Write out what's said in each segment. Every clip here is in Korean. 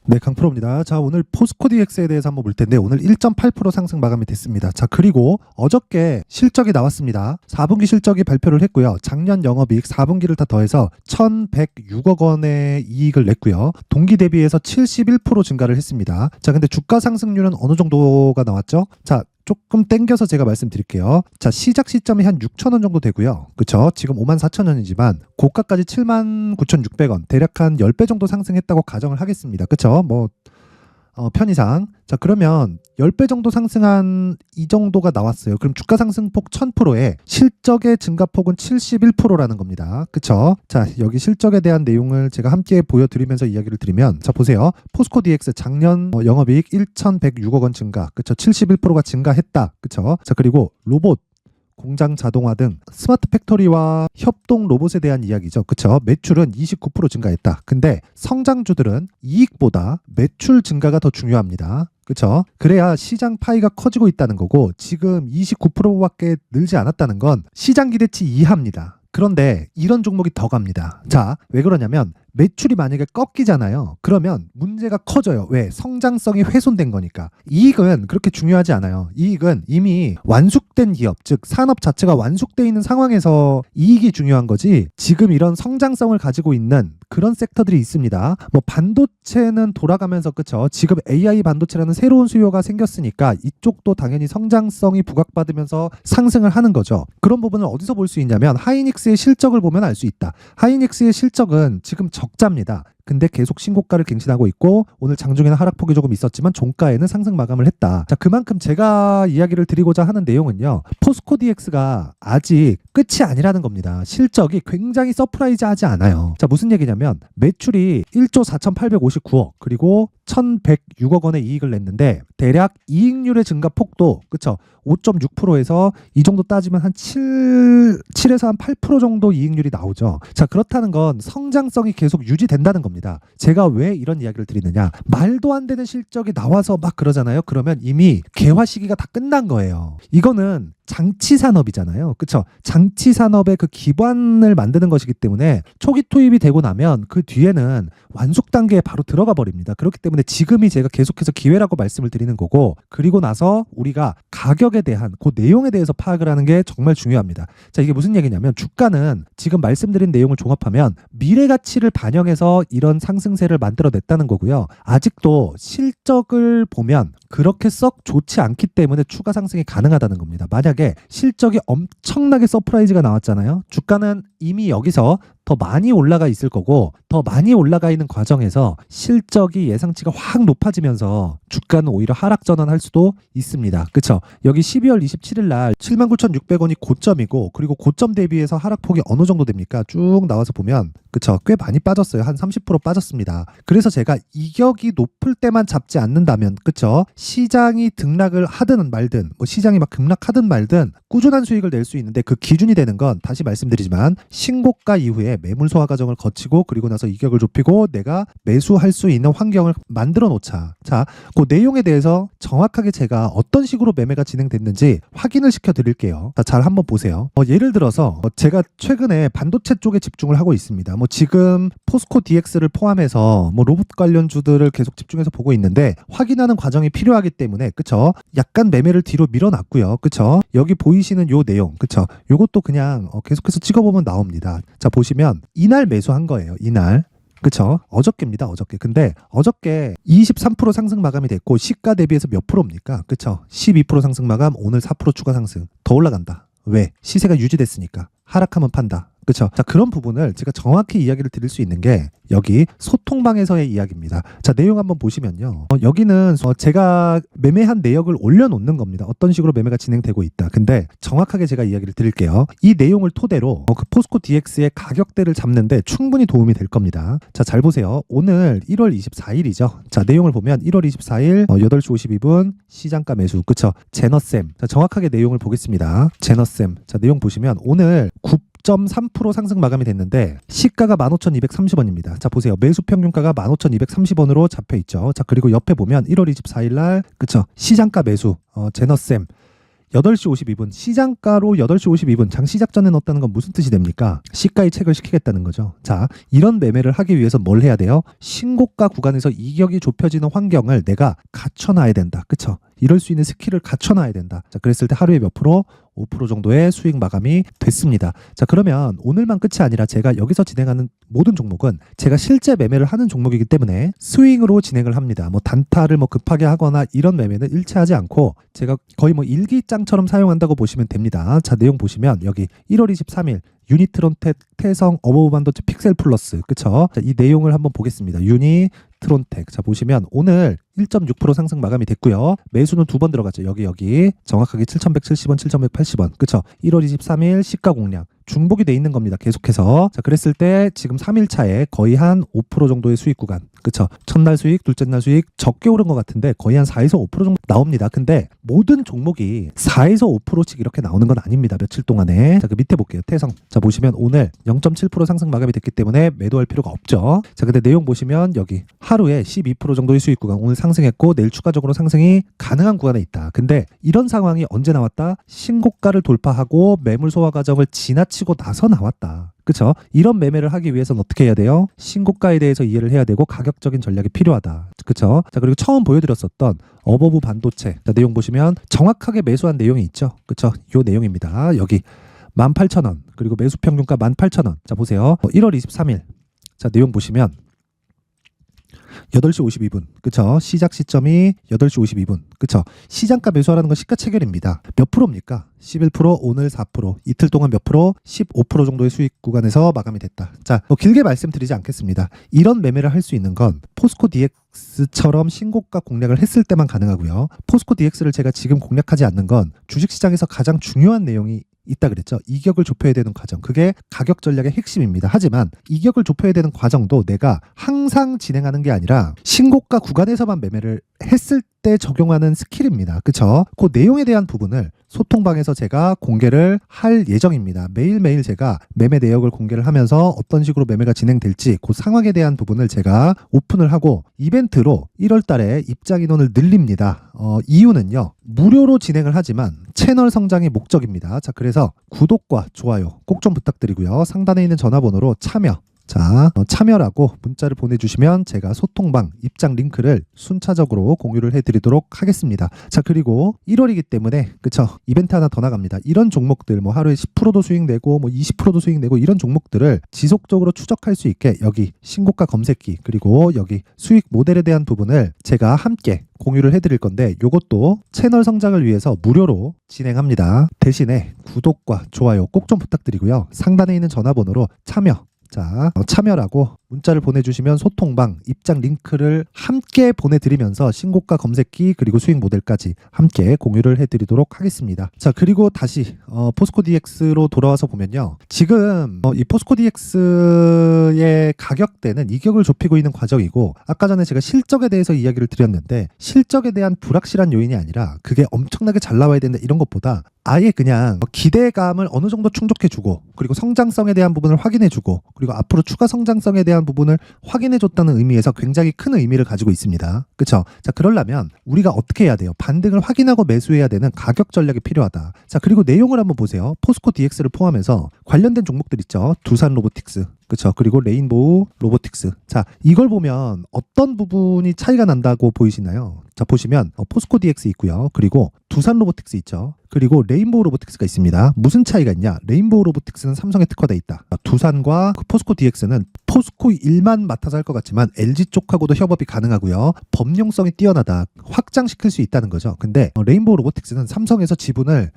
네, 강프로입니다. 자, 오늘 포스코 DX에 대해서 한번 볼 텐데 오늘 1.8% 상승 마감이 됐습니다. 자, 그리고 어저께 실적이 나왔습니다. 4분기 실적이 발표를 했고요. 작년 영업이익 4분기를 다 더해서 1,106억 원의 이익을 냈고요. 동기 대비해서 71% 증가를 했습니다. 자, 근데 주가 상승률은 어느 정도가 나왔죠? 자, 조금 땡겨서 제가 말씀드릴게요. 자, 시작 시점이 한 6,000원 정도 되고요. 그쵸? 지금 54,000원이지만 고가까지 79,600원, 대략 한 10배 정도 상승했다고 가정을 하겠습니다. 그쵸? 편의상. 자, 그러면 10배 정도 상승한 이 정도가 나왔어요. 그럼 주가 상승폭 1000%에 실적의 증가폭은 71%라는 겁니다. 그쵸? 자, 여기 실적에 대한 내용을 제가 함께 보여드리면서 이야기를 드리면, 자, 보세요. 포스코 DX 작년 영업이익 1,106억 원 증가. 그쵸? 71%가 증가했다. 그쵸? 자, 그리고 로봇, 공장 자동화 등 스마트 팩토리와 협동 로봇에 대한 이야기죠. 그쵸? 매출은 29% 증가했다. 근데 성장주들은 이익보다 매출 증가가 더 중요합니다. 그쵸? 그래야 시장 파이가 커지고 있다는 거고, 지금 29%밖에 늘지 않았다는 건 시장 기대치 이하입니다. 그런데 이런 종목이 더 갑니다. 자, 왜 그러냐면 매출이 만약에 꺾이잖아요. 그러면 문제가 커져요. 왜? 성장성이 훼손된 거니까. 이익은 그렇게 중요하지 않아요. 이익은 이미 완숙된 기업, 즉 산업 자체가 완숙되어 있는 상황에서 이익이 중요한 거지, 지금 이런 성장성을 가지고 있는 그런 섹터들이 있습니다. 반도체는 돌아가면서, 그쵸? 지금 AI 반도체라는 새로운 수요가 생겼으니까 이쪽도 당연히 성장성이 부각받으면서 상승을 하는 거죠. 그런 부분을 어디서 볼 수 있냐면 하이닉스의 실적을 보면 알 수 있다. 하이닉스의 실적은 지금 적자입니다. 근데 계속 신고가를 갱신하고 있고, 오늘 장중에는 하락폭이 조금 있었지만 종가에는 상승 마감을 했다. 자, 그만큼 제가 이야기를 드리고자 하는 내용은요, 포스코 DX가 아직 끝이 아니라는 겁니다. 실적이 굉장히 서프라이즈하지 않아요. 자, 무슨 얘기냐면 매출이 1조 4,859억, 그리고 1,106억 원의 이익을 냈는데 대략 이익률의 증가 폭도, 그쵸? 5.6%에서 이 정도 따지면 한 7에서 한 8% 정도 이익률이 나오죠. 자, 그렇다는 건 성장성이 계속 유지된다는 겁니다. 제가 왜 이런 이야기를 드리느냐? 말도 안 되는 실적이 나와서 막 그러잖아요. 그러면 이미 개화 시기가 다 끝난 거예요. 이거는 장치 산업이잖아요. 그쵸? 장치 산업의 그 기반을 만드는 것이기 때문에 초기 투입이 되고 나면 그 뒤에는 완숙 단계에 바로 들어가 버립니다. 그렇기 때문에 지금이 제가 계속해서 기회라고 말씀을 드리는 거고, 그리고 나서 우리가 가격에 대한 그 내용에 대해서 파악을 하는 게 정말 중요합니다. 자, 이게 무슨 얘기냐면 주가는 지금 말씀드린 내용을 종합하면 미래 가치를 반영해서 이런 상승세를 만들어냈다는 거고요. 아직도 실적을 보면 그렇게 썩 좋지 않기 때문에 추가 상승이 가능하다는 겁니다. 만약에 실적이 엄청나게 서프라이즈가 나왔잖아요. 주가는 이미 여기서 더 많이 올라가 있을 거고, 더 많이 올라가 있는 과정에서 실적이 예상치가 확 높아지면서 주가는 오히려 하락 전환할 수도 있습니다. 그쵸? 여기 12월 27일 날 79,600원이 고점이고, 그리고 고점 대비해서 하락폭이 어느 정도 됩니까? 쭉 나와서 보면, 그쵸? 꽤 많이 빠졌어요. 한 30% 빠졌습니다. 그래서 제가 이격이 높을 때만 잡지 않는다면, 그쵸? 시장이 등락을 하든 말든, 시장이 막 급락하든 말든 꾸준한 수익을 낼 수 있는데, 그 기준이 되는 건 다시 말씀드리지만 신고가 이후에 매물 소화 과정을 거치고, 그리고 나서 이격을 좁히고 내가 매수할 수 있는 환경을 만들어 놓자. 자, 그 내용에 대해서 정확하게 제가 어떤 식으로 매매가 진행됐는지 확인을 시켜 드릴게요. 자, 잘 한번 보세요. 예를 들어서 제가 최근에 반도체 쪽에 집중을 하고 있습니다. 지금 포스코 DX를 포함해서 로봇 관련주들을 계속 집중해서 보고 있는데 확인하는 과정이 필요하기 때문에, 그쵸? 약간 매매를 뒤로 밀어놨고요. 그쵸? 여기 보이시는 요 내용, 그쵸? 요것도 그냥 계속해서 찍어보면 나옵니다. 자, 보시면 이날 매수한 거예요. 이날. 그쵸? 어저께입니다. 어저께. 근데 어저께 23% 상승 마감이 됐고 시가 대비해서 몇 프로입니까? 그쵸? 12% 상승 마감, 오늘 4% 추가 상승. 더 올라간다. 왜? 시세가 유지됐으니까. 하락하면 판다. 그쵸? 자, 그런 부분을 제가 정확히 이야기를 드릴 수 있는 게 여기 소통방에서의 이야기입니다. 자, 내용 한번 보시면요. 여기는 제가 매매한 내역을 올려놓는 겁니다. 어떤 식으로 매매가 진행되고 있다. 근데 정확하게 제가 이야기를 드릴게요. 이 내용을 토대로 그 포스코 DX의 가격대를 잡는데 충분히 도움이 될 겁니다. 자, 잘 보세요. 오늘 1월 24일이죠. 자, 내용을 보면 1월 24일 8시 52분 시장가 매수. 그쵸? 제너쌤. 자, 정확하게 내용을 보겠습니다. 제너쌤. 자, 내용 보시면 오늘 9.3% 상승 마감이 됐는데 시가가 15,230원입니다. 자, 보세요. 매수 평균가가 15,230원으로 잡혀 있죠. 자, 그리고 옆에 보면 1월 24일 날, 그쵸? 시장가 매수, 제너쌤. 8시 52분 시장가로 8시 52분 장 시작 전에 넣었다는 건 무슨 뜻이 됩니까? 시가에 책을 시키겠다는 거죠. 자, 이런 매매를 하기 위해서 뭘 해야 돼요? 신고가 구간에서 이격이 좁혀지는 환경을 내가 갖춰놔야 된다. 그쵸? 이럴 수 있는 스킬을 갖춰놔야 된다. 자, 그랬을 때 하루에 몇 프로? 5% 정도의 수익 마감이 됐습니다. 자, 그러면 오늘만 끝이 아니라 제가 여기서 진행하는 모든 종목은 제가 실제 매매를 하는 종목이기 때문에 스윙으로 진행을 합니다. 뭐 단타를 뭐 급하게 하거나 이런 매매는 일체하지 않고 제가 거의 뭐 일기장처럼 사용한다고 보시면 됩니다. 자, 내용 보시면 여기 1월 23일 유니트론 태성 어버브 반도체 픽셀 플러스, 그쵸? 자, 이 내용을 한번 보겠습니다. 유니트론텍. 자, 보시면 오늘 1.6% 상승 마감이 됐고요. 매수는 두 번 들어갔죠. 여기 정확하게 7,170원, 7,180원. 그쵸? 1월 23일 시가 공략. 중복이 돼 있는 겁니다. 계속해서. 자, 그랬을 때 지금 3일 차에 거의 한 5% 정도의 수익 구간. 그쵸? 첫날 수익, 둘째 날 수익 적게 오른 것 같은데 거의 한 4에서 5% 정도 나옵니다. 근데 모든 종목이 4에서 5%씩 이렇게 나오는 건 아닙니다. 며칠 동안에. 자, 그 밑에 볼게요. 태성. 자, 보시면 오늘 0.7% 상승 마감이 됐기 때문에 매도할 필요가 없죠. 자, 근데 내용 보시면 여기 하루에 12% 정도의 수익 구간 오늘 상승했고 내일 추가적으로 상승이 가능한 구간에 있다. 근데 이런 상황이 언제 나왔다? 신고가를 돌파하고 매물 소화 과정을 지나치고 나서 나왔다. 그쵸? 이런 매매를 하기 위해서는 어떻게 해야 돼요? 신고가에 대해서 이해를 해야 되고 가격적인 전략이 필요하다. 그쵸? 자, 그리고 처음 보여드렸었던 어버브 반도체. 자, 내용 보시면 정확하게 매수한 내용이 있죠. 그쵸? 요 내용입니다. 여기 18,000원. 그리고 매수 평균가 18,000원. 자, 보세요. 1월 23일. 자, 내용 보시면 8시 52분. 그쵸? 시작 시점이 8시 52분. 그쵸? 시장가 매수하라는 건 시가 체결입니다. 몇 프로입니까? 11%, 오늘 4%. 이틀 동안 몇 프로? 15% 정도의 수익 구간에서 마감이 됐다. 자, 길게 말씀드리지 않겠습니다. 이런 매매를 할 수 있는 건 포스코 DX처럼 신고가 공략을 했을 때만 가능하고요. 포스코 DX를 제가 지금 공략하지 않는 건 주식시장에서 가장 중요한 내용이 있다 그랬죠. 이격을 좁혀야 되는 과정. 그게 가격 전략의 핵심입니다. 하지만 이격을 좁혀야 되는 과정도 내가 항상 진행하는 게 아니라 신고가 구간에서만 매매를 했을 때 적용하는 스킬입니다. 그쵸? 그 내용에 대한 부분을 소통방에서 제가 공개를 할 예정입니다. 매일매일 제가 매매 내역을 공개를 하면서 어떤 식으로 매매가 진행될지 그 상황에 대한 부분을 제가 오픈을 하고 이벤트로 1월 달에 입장 인원을 늘립니다. 이유는요. 무료로 진행을 하지만 채널 성장이 목적입니다. 자, 그래서 구독과 좋아요 꼭 좀 부탁드리고요. 상단에 있는 전화번호로 참여라고 문자를 보내주시면 제가 소통방 입장 링크를 순차적으로 공유를 해드리도록 하겠습니다. 자, 그리고 1월이기 때문에 그쵸? 이벤트 하나 더 나갑니다. 이런 종목들 뭐 하루에 10%도 수익 내고 뭐 20%도 수익 내고 이런 종목들을 지속적으로 추적할 수 있게 여기 신고가 검색기 그리고 여기 수익 모델에 대한 부분을 제가 함께 공유를 해드릴 건데 요것도 채널 성장을 위해서 무료로 진행합니다. 대신에 구독과 좋아요 꼭 좀 부탁드리고요. 상단에 있는 전화번호로 참여라고 문자를 보내주시면 소통방 입장 링크를 함께 보내드리면서 신고가 검색기 그리고 수익 모델까지 함께 공유를 해드리도록 하겠습니다. 자, 그리고 다시 포스코 DX로 돌아와서 보면요. 지금 이 포스코 DX의 가격대는 이격을 좁히고 있는 과정이고 아까 전에 제가 실적에 대해서 이야기를 드렸는데 실적에 대한 불확실한 요인이 아니라 그게 엄청나게 잘 나와야 된다 이런 것보다 아예 그냥 기대감을 어느 정도 충족해주고 그리고 성장성에 대한 부분을 확인해주고 그리고 앞으로 추가 성장성에 대한 부분을 확인해줬다는 의미에서 굉장히 큰 의미를 가지고 있습니다. 그쵸? 자, 그러려면 우리가 어떻게 해야 돼요? 반등을 확인하고 매수해야 되는 가격 전략이 필요하다. 자, 그리고 내용을 한번 보세요. 포스코 DX를 포함해서 관련된 종목들 있죠. 두산 로보틱스. 그쵸? 그리고 레인보우 로보틱스. 자, 이걸 보면 어떤 부분이 차이가 난다고 보이시나요? 자, 보시면 포스코 DX 있고요. 그리고 두산 로보틱스 있죠. 그리고 레인보우 로보틱스가 있습니다. 무슨 차이가 있냐? 레인보우 로보틱스는 삼성에 특화되어 있다. 두산과 포스코 DX는 포스코 일만 맡아서 할 것 같지만 LG 쪽하고도 협업이 가능하고요. 범용성이 뛰어나다. 확장시킬 수 있다는 거죠. 근데 레인보우 로보틱스는 삼성에서 지분을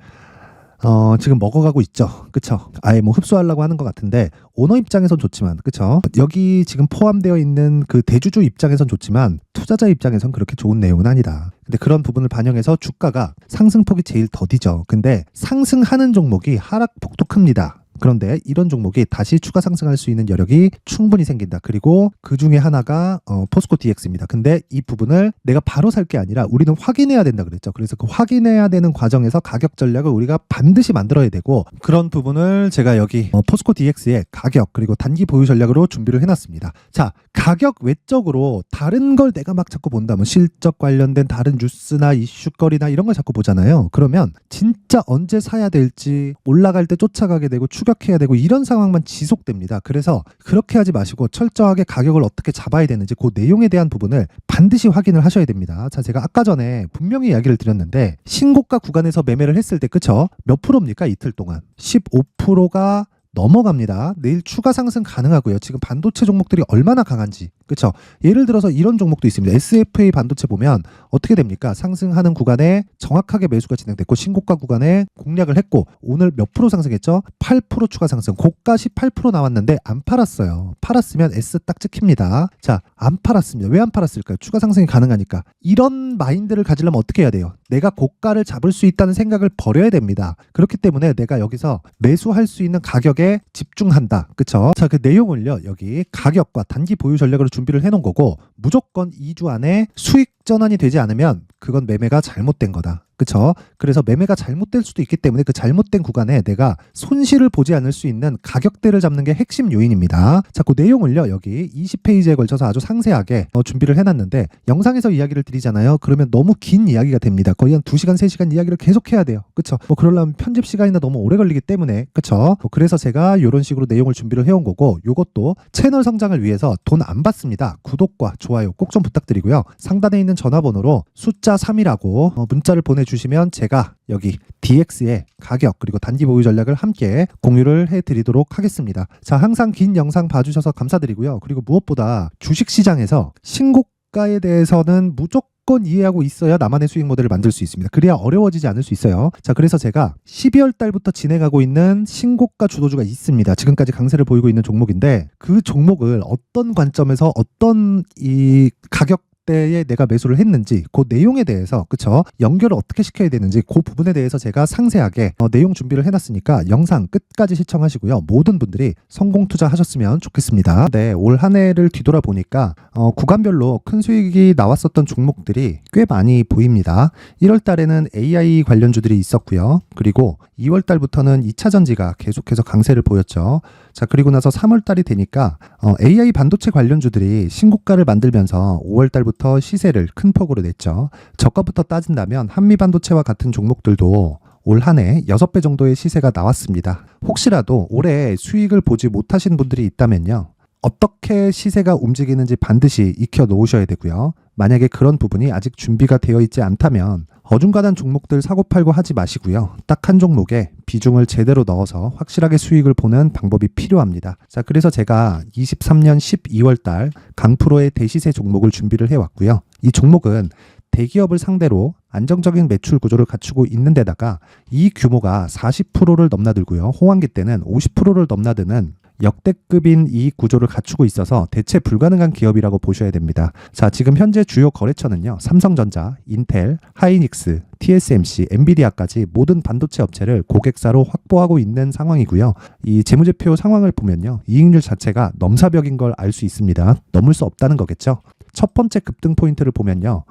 지금 먹어가고 있죠. 그쵸? 아예 뭐 흡수하려고 하는 것 같은데 오너 입장에선 좋지만 그쵸? 여기 지금 포함되어 있는 그 대주주 입장에선 좋지만 투자자 입장에선 그렇게 좋은 내용은 아니다. 근데 그런 부분을 반영해서 주가가 상승폭이 제일 더디죠. 근데 상승하는 종목이 하락폭도 큽니다. 그런데 이런 종목이 다시 추가 상승할 수 있는 여력이 충분히 생긴다. 그리고 그 중에 하나가 포스코 DX입니다. 근데 이 부분을 내가 바로 살 게 아니라 우리는 확인해야 된다 그랬죠. 그래서 그 확인해야 되는 과정에서 가격 전략을 우리가 반드시 만들어야 되고, 그런 부분을 제가 여기 포스코 DX의 가격 그리고 단기 보유 전략으로 준비를 해놨습니다. 자, 가격 외적으로 다른 걸 내가 막 자꾸 본다면 실적 관련된 다른 뉴스나 이슈거리나 이런 걸 자꾸 보잖아요. 그러면 진짜 언제 사야 될지, 올라갈 때 쫓아가게 되고 추격해야 되고 이런 상황만 지속됩니다. 그래서 그렇게 하지 마시고 철저하게 가격을 어떻게 잡아야 되는지 그 내용에 대한 부분을 반드시 확인을 하셔야 됩니다. 자, 제가 아까 전에 분명히 이야기를 드렸는데 신고가 구간에서 매매를 했을 때 그쵸? 몇 프로입니까? 이틀 동안 15%가 넘어갑니다. 내일 추가 상승 가능하고요. 지금 반도체 종목들이 얼마나 강한지, 그렇죠? 예를 들어서 이런 종목도 있습니다. SFA 반도체 보면 어떻게 됩니까? 상승하는 구간에 정확하게 매수가 진행됐고 신고가 구간에 공략을 했고 오늘 몇 프로 상승했죠? 8% 추가 상승. 고가 18% 나왔는데 안 팔았어요. 팔았으면 S 딱 찍힙니다. 자, 안 팔았습니다. 왜 안 팔았을까요? 추가 상승이 가능하니까. 이런 마인드를 가지려면 어떻게 해야 돼요? 내가 고가를 잡을 수 있다는 생각을 버려야 됩니다. 그렇기 때문에 내가 여기서 매수할 수 있는 가격에 집중한다. 그쵸? 자, 그 내용을요, 여기 가격과 단기 보유 전략으로 준비를 해놓은 거고, 무조건 2주 안에 수익 전환이 되지 않으면 그건 매매가 잘못된 거다. 그쵸? 그래서 매매가 잘못될 수도 있기 때문에 그 잘못된 구간에 내가 손실을 보지 않을 수 있는 가격대를 잡는 게 핵심 요인입니다. 자, 그 내용을요, 여기 20페이지에 걸쳐서 아주 상세하게 준비를 해놨는데, 영상에서 이야기를 드리잖아요. 그러면 너무 긴 이야기가 됩니다. 거의 한 2시간, 3시간 이야기를 계속 해야 돼요. 그쵸? 그러려면 편집 시간이나 너무 오래 걸리기 때문에, 그쵸? 그래서 제가 이런 식으로 내용을 준비를 해온 거고, 요것도 채널 성장을 위해서 돈 안 받습니다. 구독과 좋아요 꼭 좀 부탁드리고요. 상단에 있는 전화번호로 숫자 3이라고 문자를 보내주시면 제가 여기 DX의 가격 그리고 단기 보유 전략을 함께 공유를 해드리도록 하겠습니다. 자, 항상 긴 영상 봐주셔서 감사드리고요. 그리고 무엇보다 주식시장에서 신고가에 대해서는 무조건 이해하고 있어야 나만의 수익 모델을 만들 수 있습니다. 그래야 어려워지지 않을 수 있어요. 자, 그래서 제가 12월 달부터 진행하고 있는 신고가 주도주가 있습니다. 지금까지 강세를 보이고 있는 종목인데 그 종목을 어떤 관점에서 어떤 이 가격 때에 내가 매수를 했는지 그 내용에 대해서, 그쵸? 연결을 어떻게 시켜야 되는지 그 부분에 대해서 제가 상세하게 내용 준비를 해놨으니까 영상 끝까지 시청하시고요. 모든 분들이 성공 투자하셨으면 좋겠습니다. 네, 올 한 해를 뒤돌아보니까 구간별로 큰 수익이 나왔었던 종목들이 꽤 많이 보입니다. 1월 달에는 AI 관련주들이 있었고요. 그리고 2월 달부터는 2차 전지가 계속해서 강세를 보였죠. 자, 그리고 나서 3월 달이 되니까 AI 반도체 관련주들이 신고가를 만들면서 5월 달부터 시세를 큰 폭으로 냈죠. 저가부터 따진다면 한미반도체와 같은 종목들도 올 한 해 6배 정도의 시세가 나왔습니다. 혹시라도 올해 수익을 보지 못하신 분들이 있다면요, 어떻게 시세가 움직이는지 반드시 익혀 놓으셔야 되고요. 만약에 그런 부분이 아직 준비가 되어 있지 않다면 어중간한 종목들 사고팔고 하지 마시고요. 딱 한 종목에 비중을 제대로 넣어서 확실하게 수익을 보는 방법이 필요합니다. 자, 그래서 제가 23년 12월 달 강프로의 대시세 종목을 준비를 해왔고요. 이 종목은 대기업을 상대로 안정적인 매출 구조를 갖추고 있는 데다가 이 규모가 40%를 넘나들고요. 호황기 때는 50%를 넘나드는 역대급인 이익 구조를 갖추고 있어서 대체 불가능한 기업이라고 보셔야 됩니다. 자, 지금 현재 주요 거래처는요, 삼성전자, 인텔, 하이닉스, TSMC, 엔비디아까지 모든 반도체 업체를 고객사로 확보하고 있는 상황이고요. 이 재무제표 상황을 보면요, 이익률 자체가 넘사벽인 걸 알 수 있습니다. 넘을 수 없다는 거겠죠. 첫 번째 급등 포인트를 보면요,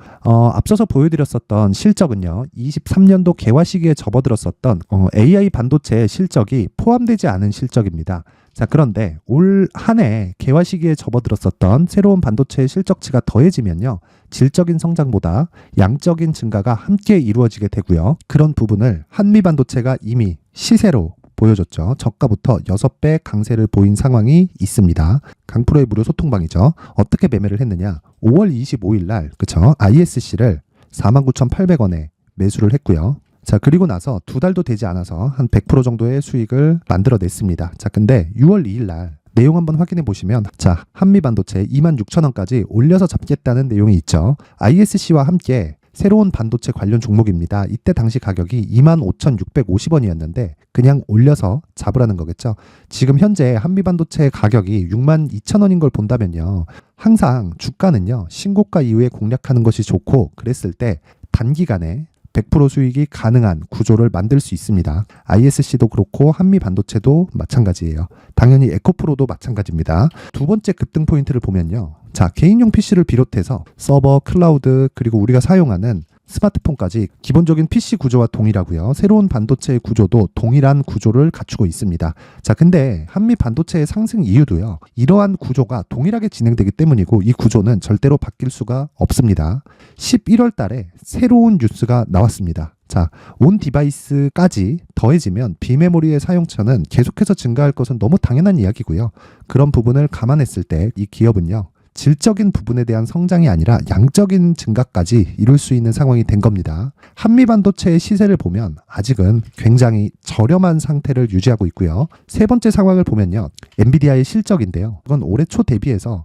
앞서서 보여드렸었던 실적은요, 23년도 개화 시기에 접어들었었던 AI 반도체의 실적이 포함되지 않은 실적입니다. 자, 그런데 올 한 해 개화 시기에 접어들었었던 새로운 반도체의 실적치가 더해지면요, 질적인 성장보다 양적인 증가가 함께 이루어지게 되고요. 그런 부분을 한미반도체가 이미 시세로 보여줬죠. 저가부터 6배 강세를 보인 상황이 있습니다. 강프로의 무료 소통방이죠. 어떻게 매매를 했느냐? 5월 25일 날, 그쵸? ISC를 49,800원에 매수를 했고요. 자, 그리고 나서 2달도 되지 않아서 한 100% 정도의 수익을 만들어냈습니다. 자, 근데 6월 2일 날 내용 한번 확인해 보시면, 자, 한미반도체 26,000원까지 올려서 잡겠다는 내용이 있죠. ISC와 함께 새로운 반도체 관련 종목입니다. 이때 당시 가격이 25,650원이었는데 그냥 올려서 잡으라는 거겠죠. 지금 현재 한미반도체 가격이 62,000원인 걸 본다면요, 항상 주가는요, 신고가 이후에 공략하는 것이 좋고, 그랬을 때 단기간에 100% 수익이 가능한 구조를 만들 수 있습니다. ISC도 그렇고 한미반도체도 마찬가지예요. 당연히 에코프로도 마찬가지입니다. 두 번째 급등 포인트를 보면요. 자, 개인용 PC를 비롯해서 서버, 클라우드, 그리고 우리가 사용하는 스마트폰까지 기본적인 PC 구조와 동일하고요. 새로운 반도체의 구조도 동일한 구조를 갖추고 있습니다. 자, 근데 한미 반도체의 상승 이유도요. 이러한 구조가 동일하게 진행되기 때문이고 이 구조는 절대로 바뀔 수가 없습니다. 11월 달에 새로운 뉴스가 나왔습니다. 자, 온 디바이스까지 더해지면 비메모리의 사용처는 계속해서 증가할 것은 너무 당연한 이야기고요. 그런 부분을 감안했을 때 이 기업은요. 질적인 부분에 대한 성장이 아니라 양적인 증가까지 이룰 수 있는 상황이 된 겁니다. 한미반도체의 시세를 보면 아직은 굉장히 저렴한 상태를 유지하고 있고요. 세 번째 상황을 보면요. 엔비디아의 실적인데요. 이건 올해 초 대비해서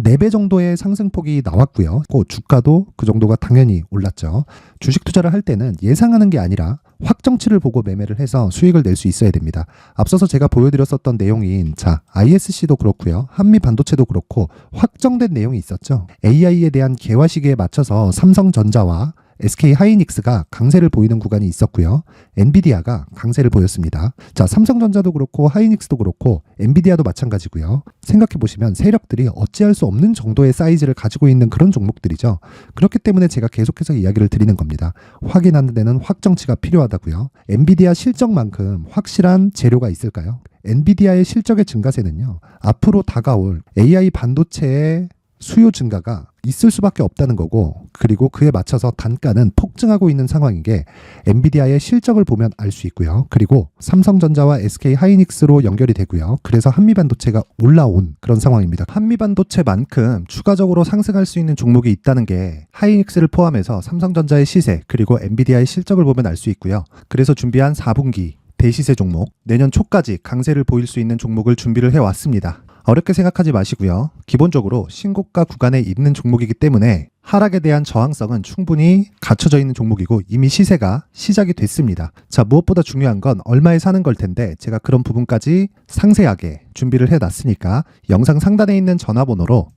4배 정도의 상승폭이 나왔고요. 주가도 그 정도가 당연히 올랐죠. 주식 투자를 할 때는 예상하는 게 아니라 확정치를 보고 매매를 해서 수익을 낼 수 있어야 됩니다. 앞서서 제가 보여드렸었던 내용인 ISC도 그렇고요. 한미 반도체도 그렇고 확정된 내용이 있었죠. AI에 대한 개화 시기에 맞춰서 삼성전자와 SK 하이닉스가 강세를 보이는 구간이 있었고요. 엔비디아가 강세를 보였습니다. 자, 삼성전자도 그렇고 하이닉스도 그렇고 엔비디아도 마찬가지고요. 생각해 보시면 세력들이 어찌할 수 없는 정도의 사이즈를 가지고 있는 그런 종목들이죠. 그렇기 때문에 제가 계속해서 이야기를 드리는 겁니다. 확인하는 데는 확정치가 필요하다고요. 엔비디아 실적만큼 확실한 재료가 있을까요? 엔비디아의 실적의 증가세는요. 앞으로 다가올 AI 반도체의 수요 증가가 있을 수밖에 없다는 거고, 그리고 그에 맞춰서 단가는 폭증하고 있는 상황인 게 엔비디아의 실적을 보면 알 수 있고요. 그리고 삼성전자와 SK 하이닉스로 연결이 되고요. 그래서 한미반도체가 올라온 그런 상황입니다. 한미반도체만큼 추가적으로 상승할 수 있는 종목이 있다는 게 하이닉스를 포함해서 삼성전자의 시세 그리고 엔비디아의 실적을 보면 알 수 있고요. 그래서 준비한 4분기 대시세 종목, 내년 초까지 강세를 보일 수 있는 종목을 준비를 해왔습니다. 어렵게 생각하지 마시고요. 기본적으로 신고가 구간에 있는 종목이기 때문에 하락에 대한 저항성은 충분히 갖춰져 있는 종목이고 이미 시세가 시작이 됐습니다. 자, 무엇보다 중요한 건 얼마에 사는 걸 텐데 제가 그런 부분까지 상세하게 준비를 해놨으니까 영상 상단에 있는 전화번호로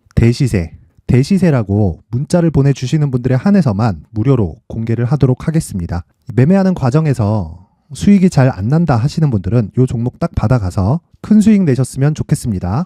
대시세라고 문자를 보내주시는 분들에 한해서만 무료로 공개를 하도록 하겠습니다. 매매하는 과정에서 수익이 잘 안 난다 하시는 분들은 이 종목 딱 받아가서 큰 수익 내셨으면 좋겠습니다.